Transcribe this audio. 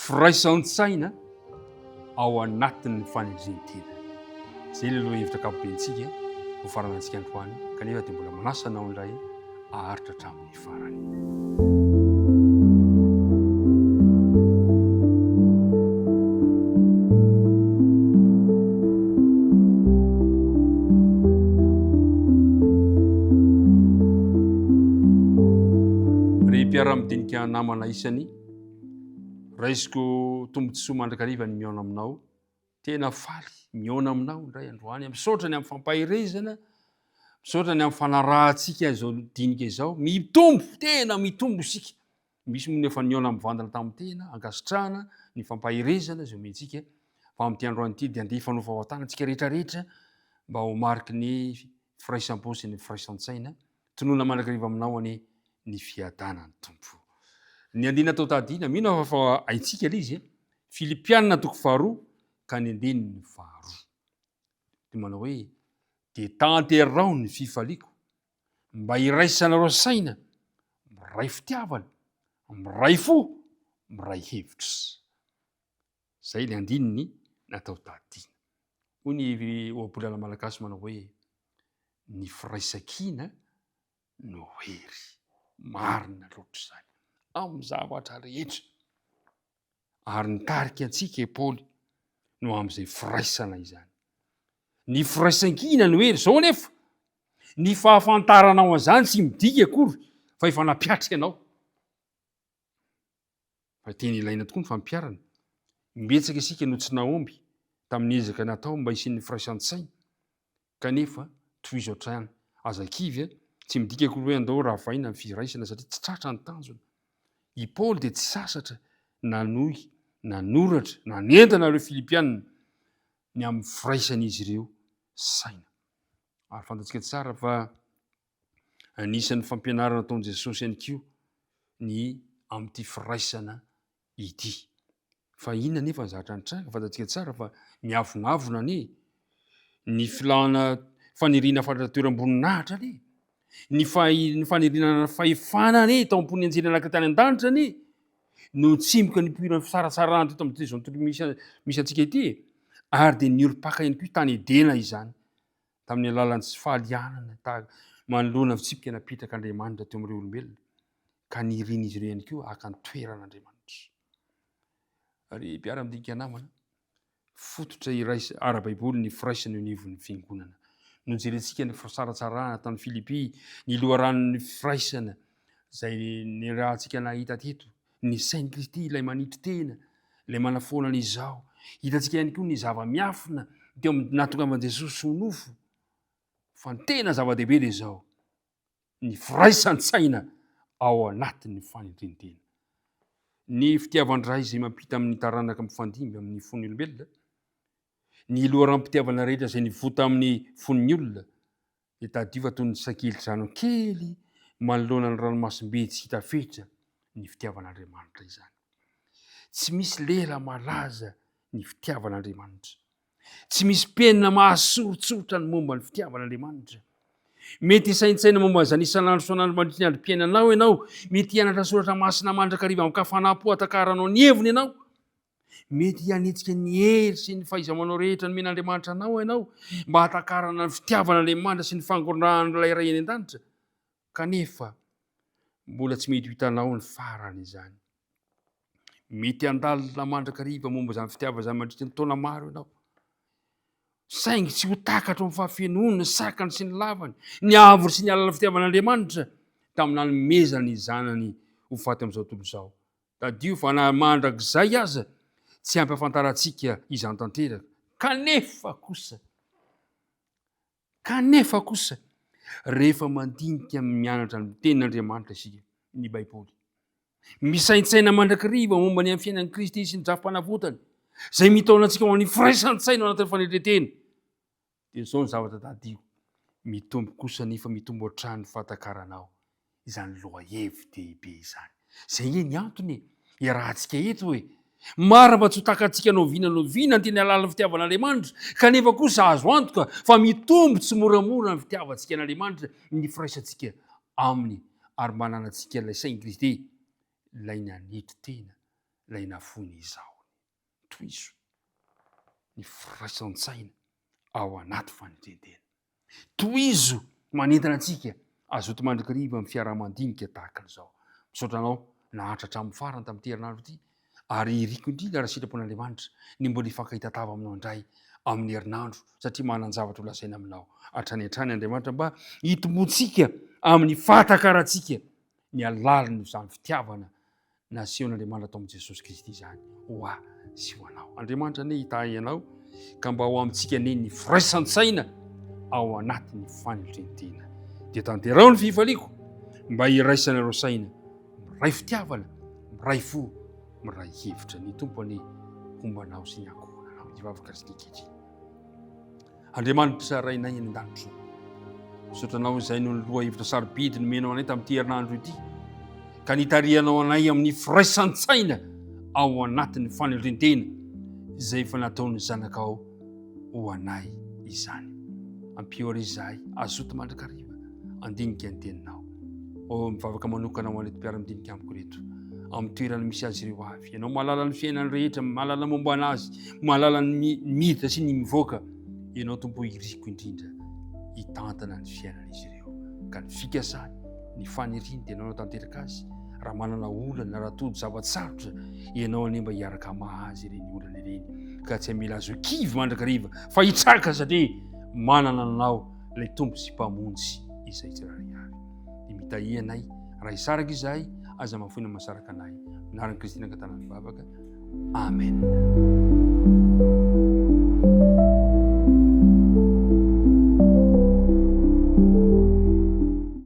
Firaisan-tsaina ao anatin'ny fanendrentena. Zay le aloha hevitra akapobentsika ho faranantsika androany kanefa dia mbola manasanao indray aharitra hatramin'ny farany. Ry mpiara-midinika namana isany raisiko tombontsoa mandrakariva ny miaona aminao, tena faly miaona aminao indray androany, misaotrany amin'ny fampahirezana, misaotrany amin'ny fanarahantsika izao dinika izao, mitombo, tena mitombo isika. Misy moa nefa niaona mivandana tamin'ny tena, ankasitrahana ny fampahirezana izay omentsika, fa amin'ity androany ity dia andeha hifanofahoan-tana antsika rehetrarehetra mba ho mariky ny firaisam-po sy ny firaisan-tsaina, tonoina mandrakariva aminao any ny fiadanany tompo. Ny andina tao tadina, mino fa haitsika izy, Filipianina toko faharoa ka ny andinin'ny faharoa. Dia manao hoe, dia tanterao ny fifaliako, mba iraisanareo saina, miray fitiavana, miray fo, miray hevitra. Zay le andininy natao tadina. Hoy ny ohabolana malagasy manao hoe, ny firaisan-kina no hery. Marina loatra izany amin'ny zavatra rehetra. Ary nitarika antsika Paoly no amin'izay firaisana izany. Ny firaisan-kina no hery, zao nefa ny fahafantaranao an'izany tsy midika akory fa efa napiatra ianao. Fa tena ilaina tokoa ny fampiarana. Mbetsaka isika no tsy naomby tamin'ny ezaka natao mba hisian'ny firaisan-tsaina, kanefa tohizo hatrany. Aza-kivy tsy midika akory hoe andao ravaina amin'ny firaisana satria tsy tratra ny tanjona. I Paoly dia tsy sasatra nanohy, nanoratra, nanentana ireo Filipianina ny amin'ny firaisan'izy ireo saina. Ary fantatsika tsara fa anisan'ny fampianarana ataon'i Jesosy ihany koa ny amin'ity firaisana ity. Fa inona nefa ny zavatra nitranga? Fantatsika tsara fa miavonavona ny filahana faniriana fahatratoeram-boninahitra ny faniriana fahefana tao am-pony anjely anakitany an-danitra no tsimoka ny poirany fisaratsarana teto amin'ity zao tontolo misy antsika ity, ary dia nioripaka ihany koa tany Edena izany tamin'ny alalan'ny tsy fahalianana manoloana fitsipika napetraka Andriamanitra teo amin'ireo olombelona, ka nirian'izy ireo ihany koa haka ny toeran'Andriamanitra. Ary mpiara-midinika namana, fototra iraisa ara-baiboly ny firaisana eo anivon'ny fiangonana. No jerentsika ny fisaratsarana tamin'ny Filipy, ny loharanon'ny firaisana izay ny rahantsika nahita teto, ny Saint Kristy ilay manitry tena, ilay manafoana an'izao. Hitantsika ihany koa ny zava-miafina teo amin'ny nahatongavan'i Jesosy ho nofo. Fa ny tena zava-dehibe dia izao, ny firaisan-tsaina ao anatin'ny fanendrentena. Ny fitiavan-dray izay mampita amin'ny taranaka mifandimby amin'ny fon'ny olombelona, ny loharam-pitiavana rehetra izay nivota amin'ny fon'ny olona, dia tadio fa toy ny sakely-drano kely manoloana ny ranomasimbe tsy hita fetra ny fitiavan'Andriamanitra izany. Tsy misy lera malaza ny fitiavan'Andriamanitra. Tsy misy penina mahasorotsoritra ny momba ny fitiavan'Andriamanitra. Mety hisaintsaina momba izany isan'andro son'andro mandritra ny androm-piainanao ianao, mety hianatra soratra masina mandrakariva amin'ny kafanam-po atakaranao ny heviny ianao, mety hianetsika ny hery sy ny fahaiza-manao rehetra ny men'Andriamanitra anao ianao mba hatakarana ny fitiavan'Andriamanitra sy ny fangondrahan'ilay ray eny an-danitra, kanefa mbola tsy mety ho hitanao ny farany izany. Mety handalina mandrakariva momba izany fitiavana izany mandritra ny taona maro ianao, saingy tsy ho takatra amin'ny fahafenoana, ny sakany sy ny lavany, ny avory sy ny alala fitiavan'Andriamanitra tamin'ny nanomezana ny zanany ho faty amin'izao tontolo izao. Tadio fa na mandrakizay aza tsy ampy ahafantarantsika izany tanteraka. Kanefa kosa rehefa mandinika mianatra ny tenin'Andriamanitra isika, ny Baiboly, misaintsaina mandrakariva momba ny amin'ny fiainan'i Kristy sy ny drafim-panavotany, izay mitaona antsika ho an'ny firaisan-tsaina ao anatin'ny fanendrentena, dia izao ny zavatra tadio, mitombo kosa nefa mitombo hatrany fahantakaranao izany loha-hevy dehibe izany. Zay ny antony iarahantsika eto hoe marina tsy ho takantsika noviana ny alala fitiavan'Andriamanitra, kanefa kosa azo antoka fa mitombo tsy moramora ny fitiavantsika n'Andriamanitra, ny firaisantsika aminy, ary mananantsika ilay Saint Kristy, ilay nanitry tena, lay nafony izao. Toizo ny firaisan-tsaina ao anaty fanitretena. Toizo manentana antsika azoto mandrakariva amin'ny fiarahamandinika tahaka an'izao. Misaotra anao nahatra hatramin'ny farany tamin'ity herinandro ity, ary riko indrindra raha sitrapon'Andriamanitra ny mbola hifankahita-tava aminao indray amin'ny herinandro, satria manan-javatra ho lasaina aminao hatrany hatrany. Andriamanitra mba hitombontsika amin'ny fahatakarantsika ny alalany izany fitiavana nasehon'Andriamanitra atao amin'i Jesosy Kristy izany ho ahy sy ho anao. Andriamanitra ne hitahy ianao ka mba ho amintsika ne ny firaisan-tsaina ao anatin'ny fanitretena. Dia tanterao ny fifaliako mba hiraisana ireo saina miray fitiavana, miray fo, miray hevitra. Ny tompony hombanao sy ny ankohonanao. Ivavaka Kristy kehitriny. Andriamanitra rainay any an-danitra, misotranao izay no ny loha hevitra sarobidy nomenao anay tamin'ity herinandro ity, ka nitarihanao anay amin'ny firaisan-tsaina ao anatin'ny fanitretena izay efa nataon'ny zanakao ho anay izany. Ampiore izahay azoto mandrakariva andinika ny teninao. Mivavaka manokana ho anay mpiara-midinika amiko reto amin'ny toerana misy azy ireo avy. Ianao mahalala ny fiainany rehetra, mahalala momba anazy, mahalala ny miditra sy ny mivoaka. Ianao tompo iriko indrindra hitantana ny fiainan'izy ireo, ka ny fikasany, ny faniriany dia ianao tanteraka azy. Raha manana olana, raha tody zavatsarotra, ianao ane mba hiaraka mahazy ireny olana ireny, ka tsy mila azo kivy mandrakariva fa hitsaka satria manana anao ilay tompo sy mpamonjy izay tsirairay avy. Dia mitahy anay raha hisaraka izahay aza mahafoina masaraka anay. Minaran'i Kristy nangatana ny vavaka. Amen.